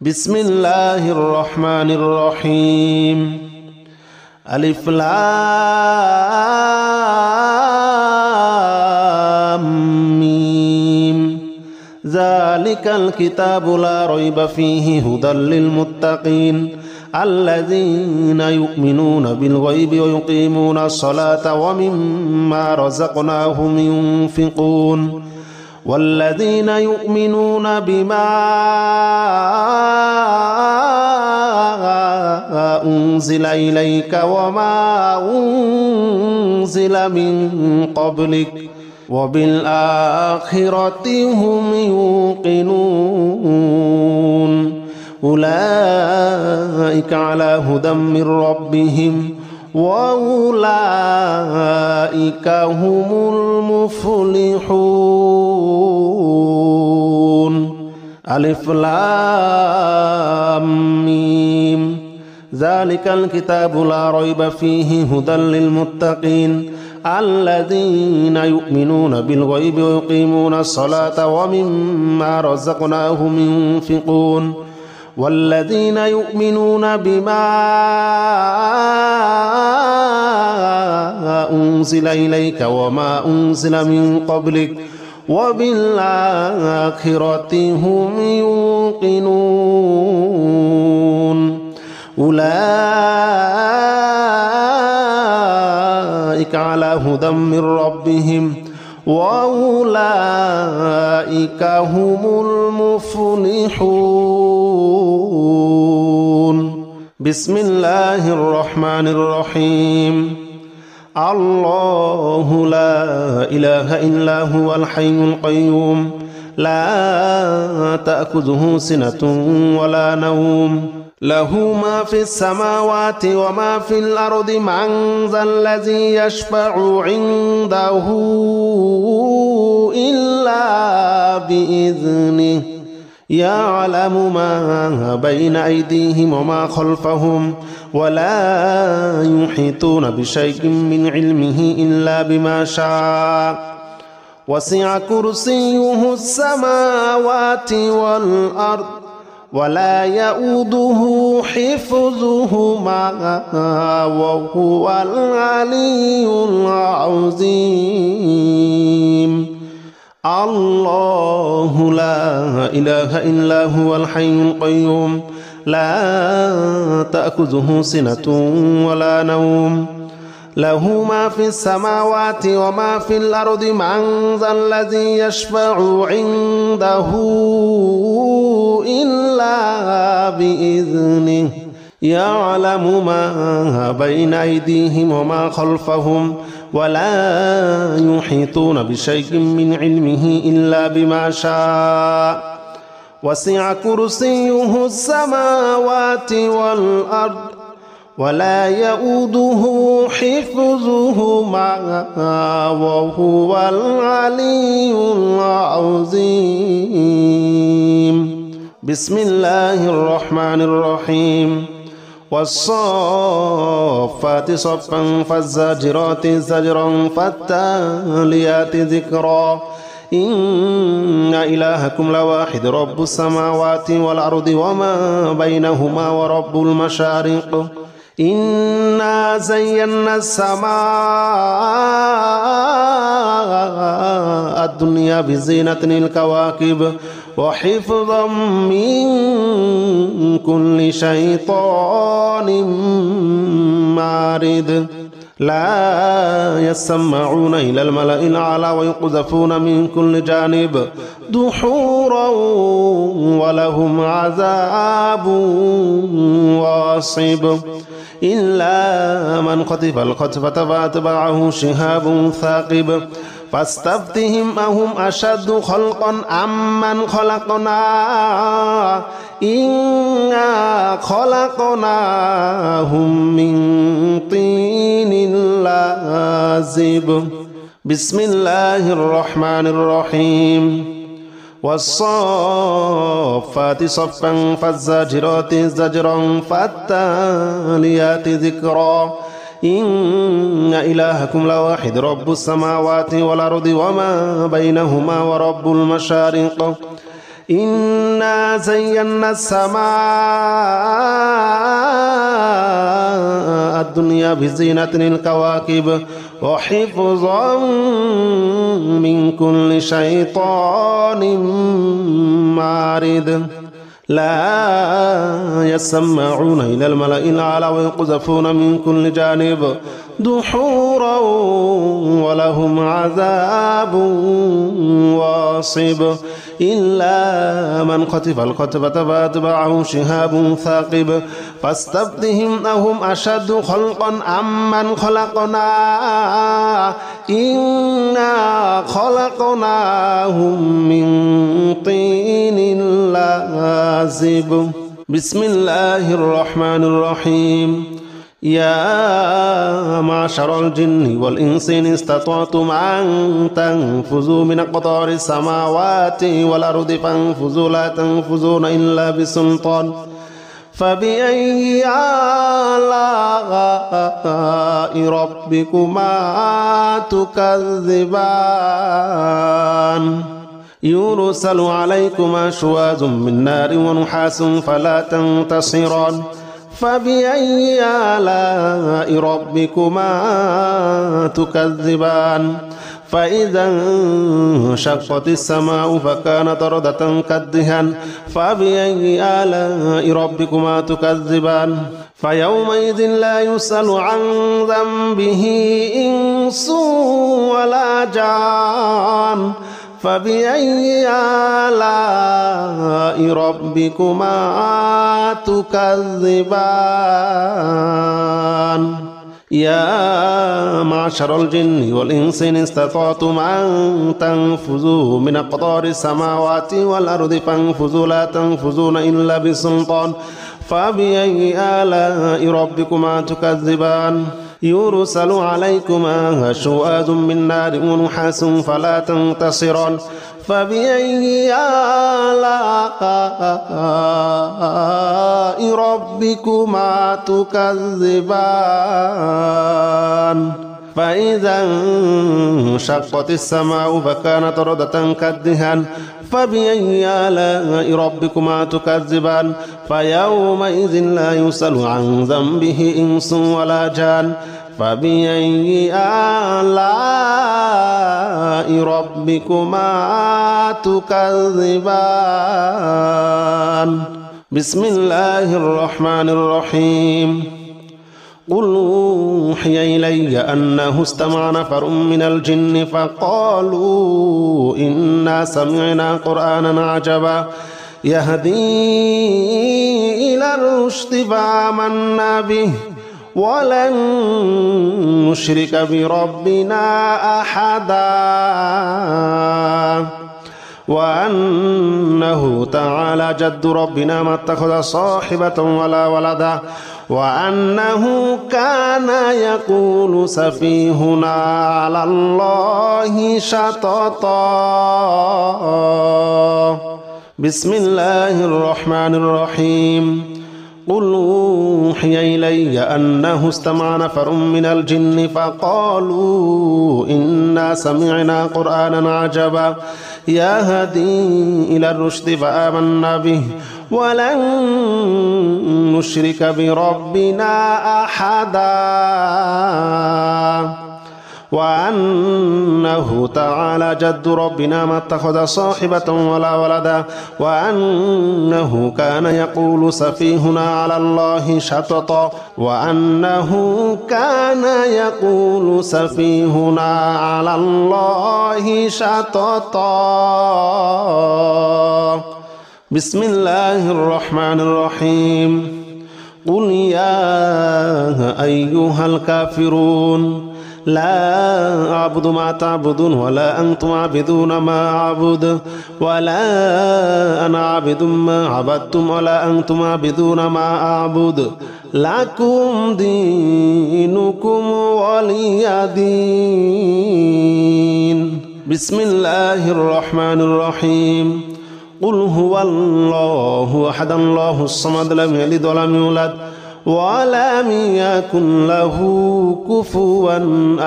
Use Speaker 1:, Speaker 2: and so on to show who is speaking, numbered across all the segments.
Speaker 1: بسم الله الرحمن الرحيم ألف لام ميم ذلك الكتاب لا ريب فيه هدى للمتقين الذين يؤمنون بالغيب ويقيمون الصلاة ومما رزقناهم ينفقون والذين يؤمنون بما أنزل إليك وما أنزل من قبلك وبالآخرة هم يوقنون أولئك على هدى من ربهم وأولئك هم المفلحون ألف لام ميم ذلك الكتاب لا ريب فيه هدى للمتقين الذين يؤمنون بالغيب ويقيمون الصلاة ومما رزقناهم ينفقون والذين يؤمنون بما أنزل إليك وما أنزل من قبلك وبالآخرة هم يوقنون أولئك على هدى من ربهم وأولئك هم المفلحون بسم الله الرحمن الرحيم الله لا إله إلا هو الحي القيوم لا تأخذه سنة ولا نوم له ما في السماوات وما في الأرض من ذا الذي يشفع عنده إلا بإذنه يعلم ما بين أيديهم وما خلفهم ولا يحيطون بشيء من علمه إلا بما شاء وسع كرسيه السماوات والأرض ولا يؤوده حفظهما وهو العلي العظيم الله لا إله إلا هو الحي القيوم لا تأخذه سنة ولا نوم له ما في السماوات وما في الأرض من ذا الذي يشفع عنده إلا بإذنه يعلم ما بين أيديهم وما خلفهم ولا يحيطون بشيء من علمه إلا بما شاء وسع كرسيه السماوات والأرض ولا يؤوده حفظهما وهو العلي العظيم بسم الله الرحمن الرحيم والصافات صفا فالزاجرات زجرا فالتاليات ذكرا إن إلهكم لواحد رب السماوات والأرض وما بينهما ورب المشارق إنا زينا السماء الدنيا بزينة الكواكب وحفظا من كل شيطان مارد لا يسمعون إلى الملأ الأعلى ويقذفون من كل جانب دحورا ولهم عذاب واصب إلا من خطف الخطفة فأتبعه شهاب ثاقب فاستفتهم أهم أشد خلقا أم من خلقنا إنا خلقناهم من طين لازب بسم الله الرحمن الرحيم والصافات صفا فالزاجرات زجرا فالتاليات ذكرا إن إلهكم لواحد رب السماوات والأرض وما بينهما ورب المشارق إنا زينا السماء الدنيا بزينة الكواكب وحفظا من كل شيطان مارد لا يسمعون إلى الملأ الأعلى ويقذفون من كل جانب دحورا ولهم عذاب واصب إلا من خطف الخطفة فأتبعه شهاب ثاقب فاستفتهم أهم أشد خلقا أم من خلقنا إنا خلقناهم من طين لازب بسم الله الرحمن الرحيم يا معشر الجن والإنس إن استطعتم أن تنفذوا من أقطار السماوات والأرض فانفذوا لا تنفذون إلا بسلطان فبأي آلاء ربكما تكذبان يرسل عليكما شواظ من نار ونحاس فلا تنتصران فبأي آلاء ربكما تكذبان فإذا انشقت السماء فكانت وردة كالدهان فبأي آلاء ربكما تكذبان فيومئذ لا يسأل عن ذنبه إنس ولا جان فبأي آلاء ربكما تكذبان يا معشر الجن والإنس إن استطعتم أن تنفذوا من أقطار السماوات والأرض فانفذوا لا تنفذون إلا بسلطان فبأي آلاء ربكما تكذبان يرسل عليكما شواظ من نار ونحاس فلا تنتصران فبأي آلاء ربكما تكذبان فإذا انشقت السماء فكانت وردة كالدهان فبأي آلاء ربكما تكذبان فيومئذ لا يسأل عن ذنبه إنس ولا جان فبأي آلاء ربكما تكذبان بسم الله الرحمن الرحيم قل أوحي إلي أنه استمع نفر من الجن فقالوا إنا سمعنا قرآنا عجبا يهدي إلى الرشد فآمنا به ولن نشرك بربنا أحدا وأنه تعالى جد ربنا ما اتخذ صاحبة ولا ولدا وأنه كان يقول سفيهنا على الله شططا بسم الله الرحمن الرحيم قل أوحي إلي أنه استمع نفر من الجن فقالوا إنا سمعنا قرآنا عجبا يهدي إلى الرشد فآمنا به ولن نشرك بربنا أحدا وأنه تعالى جد ربنا ما اتخذ صاحبة ولا ولدا وأنه كان يقول سفيهنا على الله شططا وأنه كان يقول سفيهنا على الله شططا بسم الله الرحمن الرحيم قل يا أيها الكافرون لا أعبد ما تعبدون ولا أنتم عابدون ما أعبد ولا أنا عابد ما عبدتم ولا أنتم عابدون ما أعبد لكم دينكم ولي دين بسم الله الرحمن الرحيم قل هو الله أحد الله الصمد لم يلد ولم يولد ولم يكن له كفوا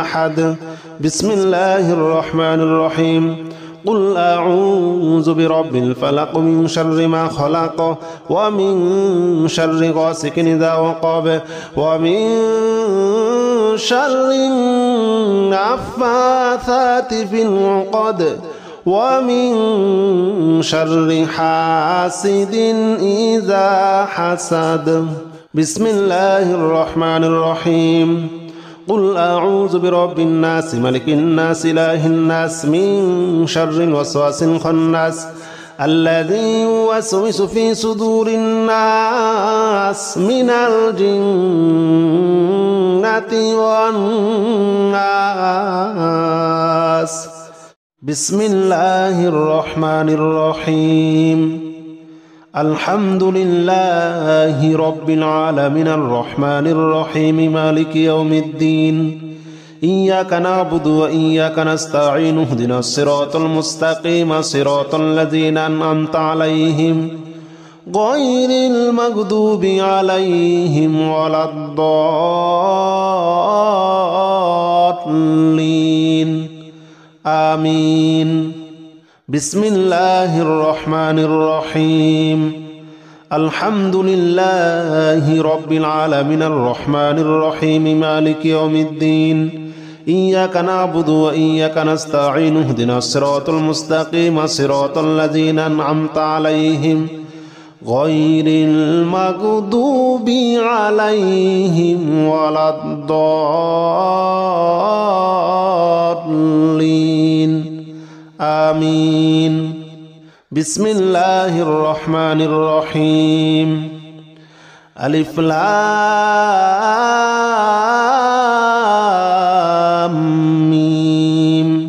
Speaker 1: أحد بسم الله الرحمن الرحيم قل أعوذ برب الفلق من شر ما خلق ومن شر غاسق إذا وقب ومن شر النفاثات في العقد ومن شر حاسد إذا حسد. بسم الله الرحمن الرحيم. قل أعوذ برب الناس ملك الناس إله الناس من شر الوسواس الخناس الذي يوسوس في صدور الناس من الجنة والناس. بسم الله الرحمن الرحيم. الحمد لله رب العالمين الرحمن الرحيم مالك يوم الدين إياك نعبد وإياك نستعين اهدنا الصراط المستقيم صراط الذين أنعمت عليهم غير المغضوب عليهم ولا الضالين آمين. بسم الله الرحمن الرحيم. الحمد لله رب العالمين الرحمن الرحيم مالك يوم الدين إياك نعبد وإياك نستعين اهدنا الصراط المستقيم صراط الذين أنعمت عليهم غير المغضوب عليهم ولا الضالين آمين. بسم الله الرحمن الرحيم. ألف لام ميم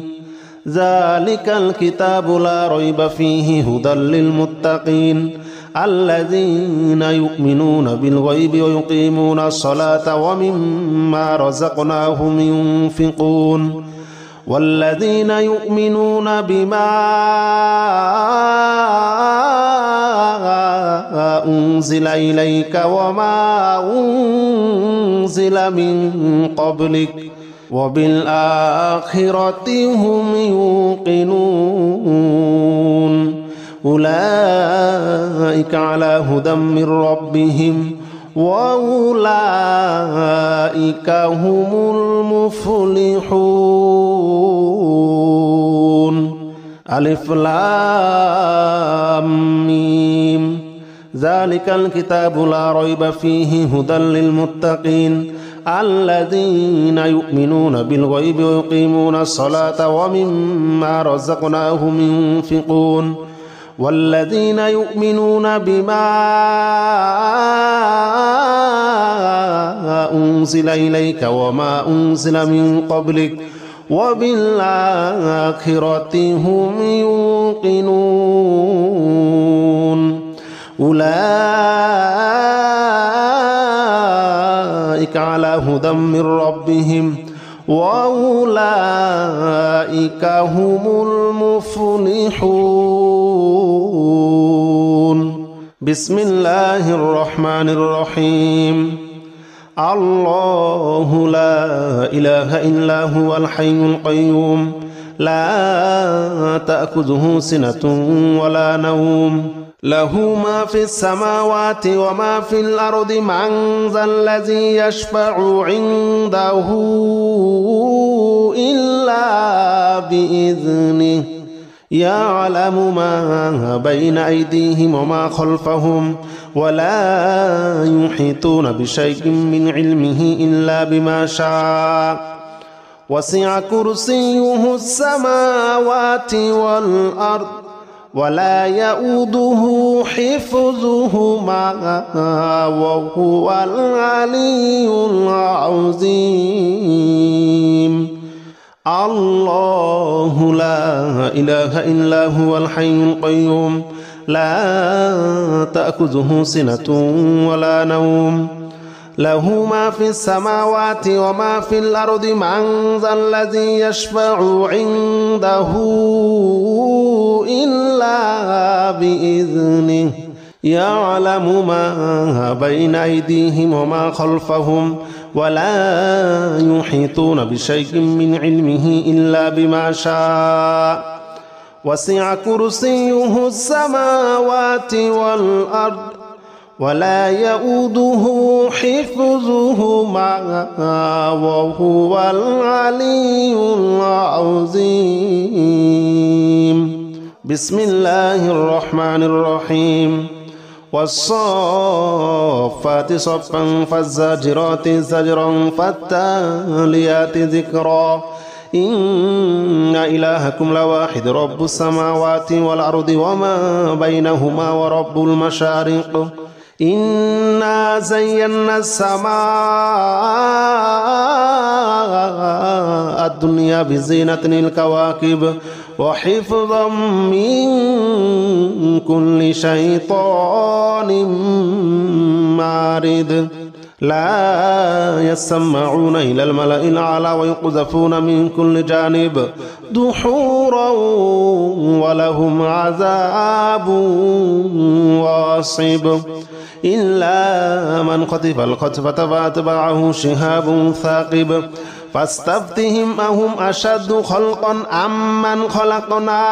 Speaker 1: ذلك الكتاب لا ريب فيه هدى للمتقين الذين يؤمنون بالغيب ويقيمون الصلاة ومما رزقناهم ينفقون والذين يؤمنون بما أنزل إليك وما أنزل من قبلك وبالآخرة هم يوقنون أولئك على هدى من ربهم وأولئك هم المفلحون. ألف لام ميم ذلك الكتاب لا ريب فيه هدى للمتقين الذين يؤمنون بالغيب ويقيمون الصلاة ومما رزقناهم ينفقون والذين يؤمنون بما أنزل إليك وما أنزل من قبلك وبالآخرة هم يوقنون أولئك على هدى من ربهم وأولئك هم المفلحون. بسم الله الرحمن الرحيم. الله لا إله إلا هو الحي القيوم لا تأخذه سنة ولا نوم له ما في السماوات وما في الأرض من ذا الذي يشفع عنده إلا بإذنه يعلم ما بين أيديهم وما خلفهم ولا يحيطون بشيء من علمه إلا بما شاء وسع كرسيه السماوات والأرض ولا يؤوده حفظهما وهو العلي العظيم. الله لا إله إلا هو الحي القيوم لا تأخذه سنة ولا نوم له ما في السماوات وما في الأرض من ذا الذي يشفع عنده إلا بإذنه يعلم ما بين أيديهم وما خلفهم ولا يحيطون بشيء من علمه إلا بما شاء وسع كرسيه السماوات والأرض ولا يؤوده حفظهما وهو العلي العظيم. بسم الله الرحمن الرحيم. والصافات صفا فالزاجرات زجرا فالتاليات ذكرا إن إلهكم لواحد رب السماوات والأرض وما بينهما ورب المشارق إنا زينا السماء الدنيا بزينة الكواكب وحفظا من كل شيطان مارد لا يسمعون إلى الملأ الأعلى ويقذفون من كل جانب دحورا ولهم عذاب واصب إلا من خطف الخطفة فأتبعه شهاب ثاقب فاستفتهم أهم أشد خلقا أم من خلقنا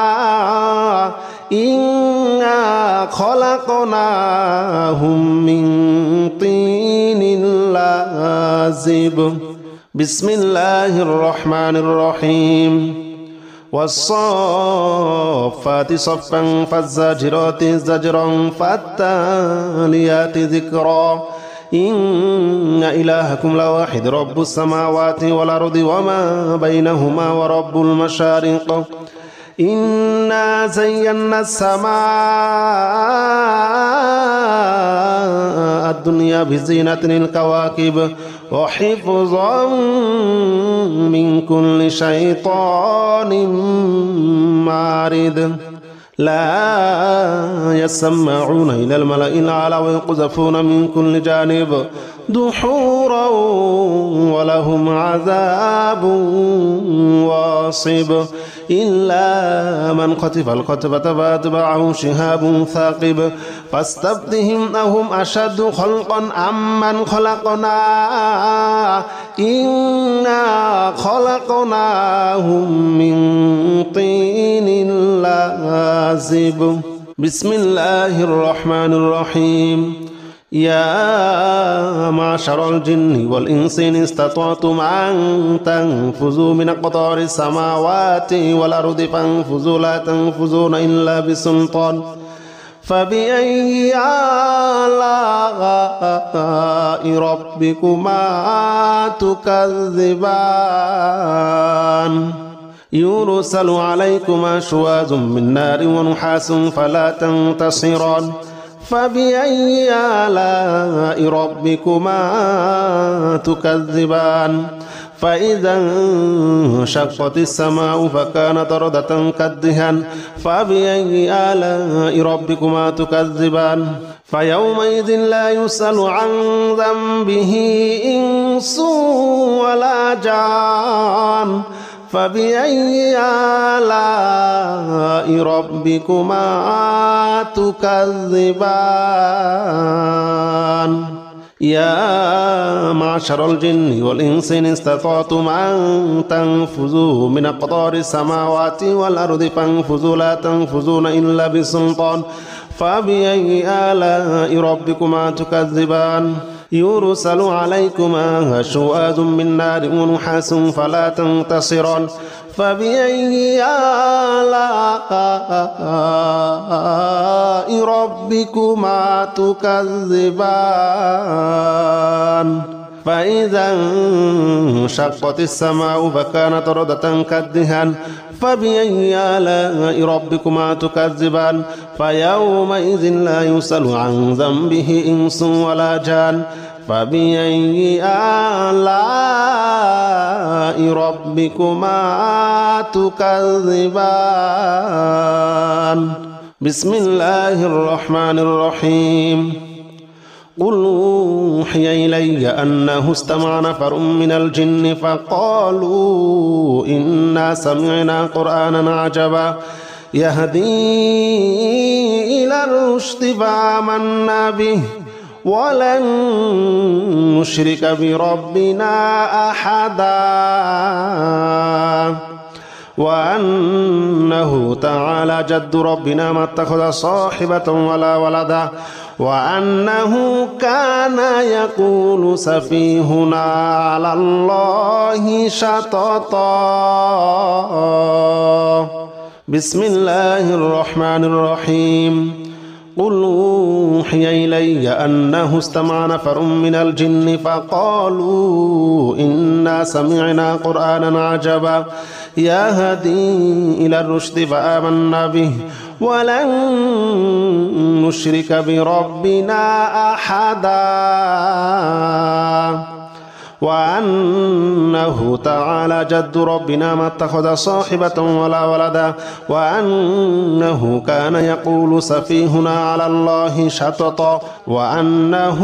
Speaker 1: إنا خلقناهم من طين لازب. بسم الله الرحمن الرحيم. والصافات صفا فالزاجرات زجرا فالتاليات ذكرا إن إلهكم لواحد رب السماوات والأرض وما بينهما ورب المشارق إنا زينا السماء الدنيا بزينة الكواكب وحفظا من كل شيطان مارد لا يسمعون إلى الملأ الأعلى ويقذفون من كل جانب دحورا ولهم عذاب واصب إلا من خطف الخطفة فأتبعه شهاب ثاقب فاستفتهم أهم أشد خلقا أم من خلقنا إنا خلقناهم من طين لازب. بسم الله الرحمن الرحيم. يا معشر الجن والإنس إن استطعتم أن تنفذوا من أقطار السماوات والأرض فانفذوا لا تنفذون إلا بسلطان فبأي آلاء ربكما تكذبان يرسل عليكما شواظ من نار ونحاس فلا تنتصران فبأي آلاء ربكما تكذبان فإذا انشقت السماء فكانت وردة كالدهان فبأي آلاء ربكما تكذبان فيومئذ لا يسأل عن ذنبه إنس ولا جان فبأي آلاء ربكما تكذبان يا معشر الجن والإنس إن استطعتم أن تنفذوا من أقطار السماوات والأرض فانفذوا لا تنفذون إلا بسلطان فبأي آلاء ربكما تكذبان يرسل عليكما شواظ من نار ونحاس فلا تنتصران فبأي آلاء ربكما تكذبان فإذا انشقت السماء فكانت وردة كالدهان فبأي آلاء ربكما تكذبان فيومئذ لا يسأل عن ذنبه إنس ولا جان فبأي آلاء ربكما تكذبان بسم الله الرحمن الرحيم قل أوحي إلي أنه استمع نفر من الجن فقالوا إنا سمعنا قرآنا عجبا يهدي إلى الرشد فآمنا به ولن نشرك بربنا أحدا وأنه تعالى جد ربنا ما اتخذ صاحبة ولا ولدا وأنه كان يقول سفيهنا على الله شططا. بسم الله الرحمن الرحيم. قل أوحي إلي أنه استمع نفر من الجن فقالوا إنا سمعنا قرآنا عجبا يهدي إلى الرشد فآمنا به ولن نشرك بربنا أحدا وأنه تعالى جد ربنا ما اتخذ صاحبة ولا ولدا وأنه كان يقول سفيهنا على الله شططا وأنه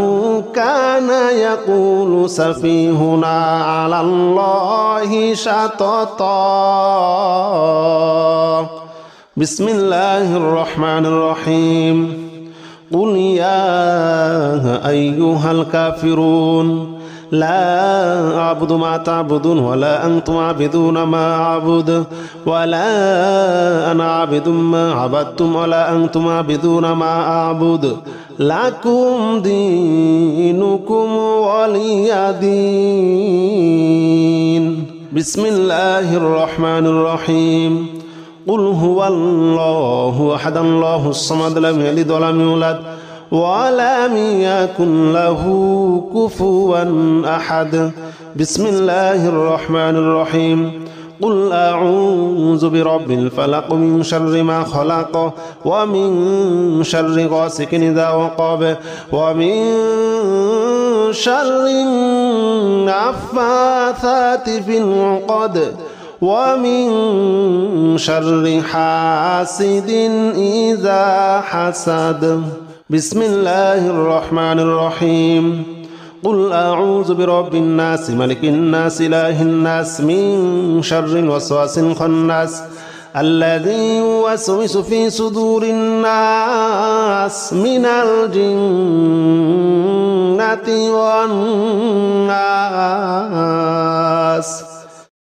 Speaker 1: كان يقول سفيهنا على الله شططا. بسم الله الرحمن الرحيم. قل يا أيها الكافرون لا أعبد ما تعبدون ولا أنتم عابدون ما أعبد ولا أنا عابد ما عبدتم ولا أنتم عابدون ما أعبد لكم دينكم ولي دين. بسم الله الرحمن الرحيم. قل هو الله أحد الله الصمد لم يلد ولم يولد ولم يكن له كفوا أحد. بسم الله الرحمن الرحيم. قل أعوذ برب الفلق من شر ما خلق ومن شر غاسق إذا وقب ومن شر النفاثات في العقد ومن شر حاسد إذا حسد. بسم الله الرحمن الرحيم. قل أعوذ برب الناس ملك الناس إله الناس من شر الوسواس الخناس الذي يوسوس في صدور الناس من الجنة والناس.